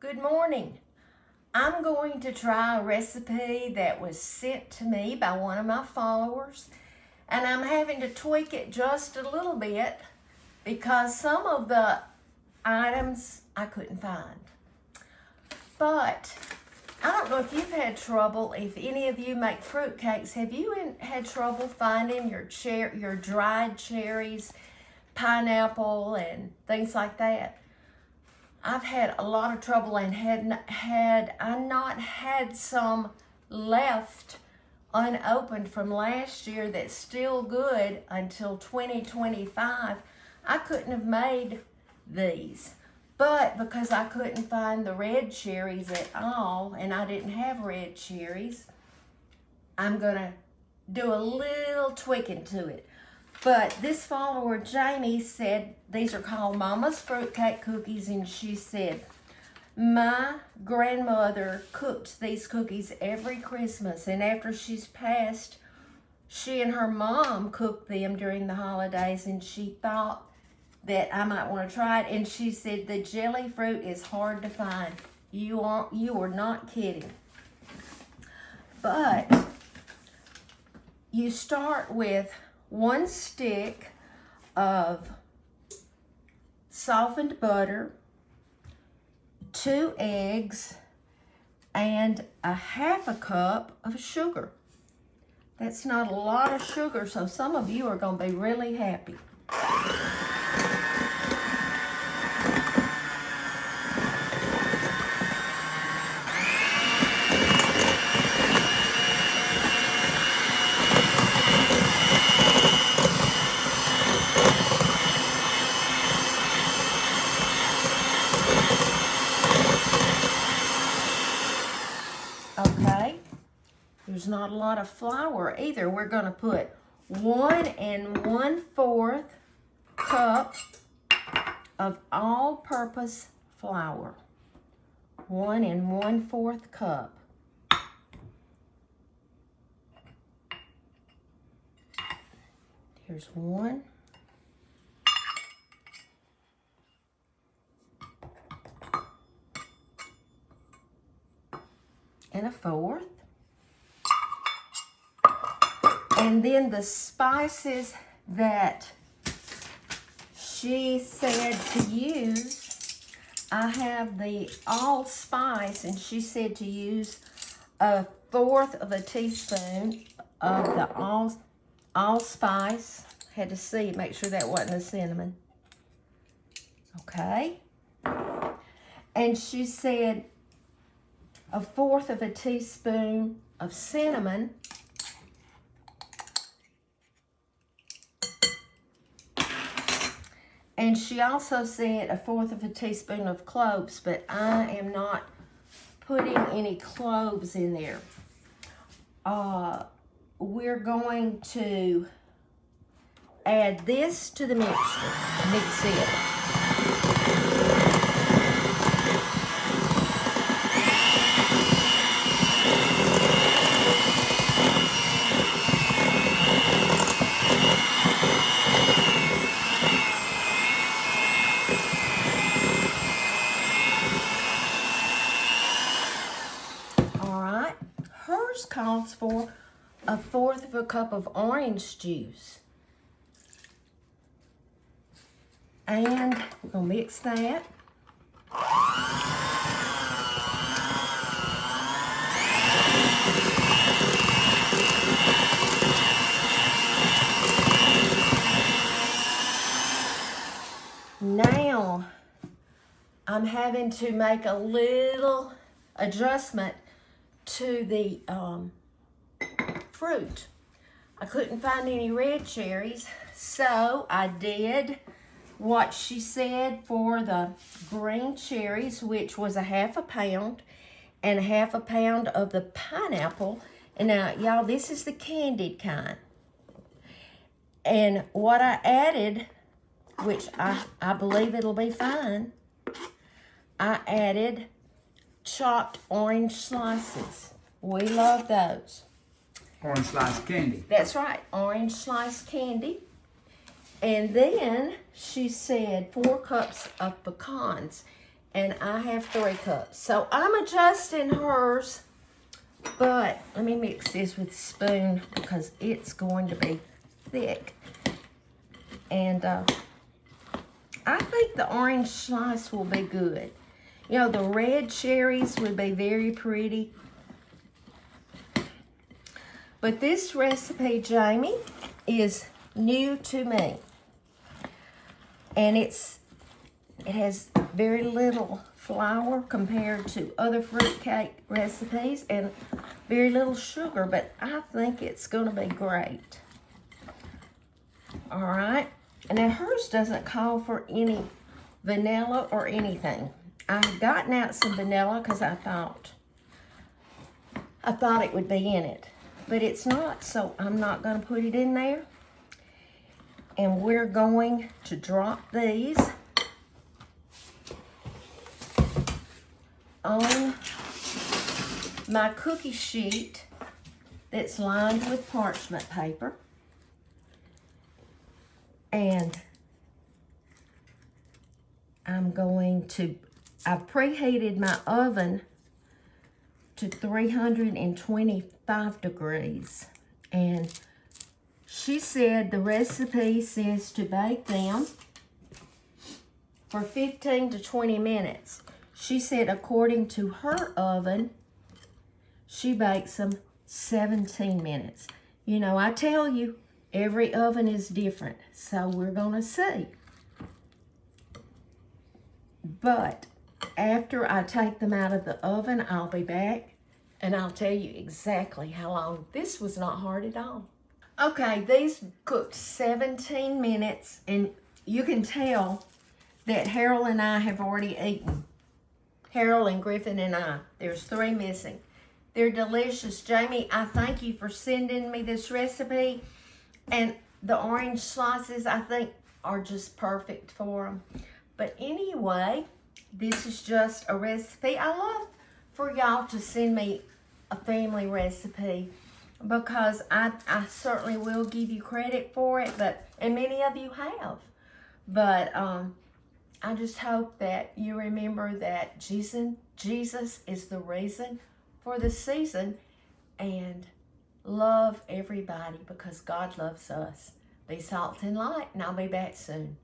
Good morning. I'm going to try a recipe that was sent to me by one of my followers, and I'm having to tweak it just a little bit because some of the items I couldn't find. But I don't know if you've had trouble, if any of you make fruit cakes, have you had trouble finding your dried cherries, pineapple, and things like that? I've had a lot of trouble, and had I not had some left unopened from last year that's still good until 2025, I couldn't have made these. But because I couldn't find the red cherries at all, and I didn't have red cherries, I'm gonna do a little tweaking to it. But this follower, Jamie, said these are called Mama's Fruitcake Cookies, and she said, my grandmother cooked these cookies every Christmas, and after she's passed, she and her mom cooked them during the holidays, and she thought that I might want to try it, and she said the jelly fruit is hard to find. You are not kidding. But you start with 1 stick of softened butter, 2 eggs, and a 1/2 cup of sugar. That's not a lot of sugar, so some of you are going to be really happy. Okay, there's not a lot of flour either. We're going to put 1 1/4 cup of all-purpose flour. 1 1/4 cup. Here's 1. And 1/4. And then the spices that she said to use, I have the allspice, and she said to use 1/4 of a teaspoon of the allspice. Had to see, make sure that wasn't the cinnamon. Okay. And she said 1/4 of a teaspoon of cinnamon, and she also said 1/4 of a teaspoon of cloves, but I am not putting any cloves in there. We're going to add this to the mixture. Mix it. Hers calls for 1/4 of a cup of orange juice. And we're going to mix that. Now, I'm having to make a little adjustment to the fruit. I couldn't find any red cherries, so I did what she said for the green cherries, which was 1/2 pound, and 1/2 pound of the pineapple. And now, y'all, this is the candied kind. And what I added, which I believe it'll be fine, I added chopped orange slices. We love those. Orange slice candy. That's right, orange slice candy. And then she said 4 cups of pecans. and I have 3 cups. So I'm adjusting hers, but let me mix this with a spoon because it's going to be thick. And I think the orange slice will be good. You know, the red cherries would be very pretty. But this recipe, Jamie, is new to me. And it has very little flour compared to other fruit cake recipes and very little sugar, but I think it's going to be great. All right. And now hers doesn't call for any vanilla or anything. I've gotten out some vanilla because I thought it would be in it, but it's not, so I'm not going to put it in there. And we're going to drop these on my cookie sheet that's lined with parchment paper. And I've preheated my oven to 325 degrees. And she said the recipe says to bake them for 15 to 20 minutes. She said according to her oven, she bakes them 17 minutes. You know, I tell you, every oven is different, so we're gonna see. But after I take them out of the oven, I'll be back and I'll tell you exactly how long. This was not hard at all. Okay, these cooked 17 minutes, and you can tell that Harold and I have already eaten. Harold and Griffin and I. There's 3 missing. They're delicious. Jamie, I thank you for sending me this recipe. And the orange slices, I think, are just perfect for them. But anyway, this is just a recipe. I love for y'all to send me a family recipe because I certainly will give you credit for it, and many of you have. But I just hope that you remember that Jesus is the reason for the season, and love everybody because God loves us. Be salt and light, and I'll be back soon.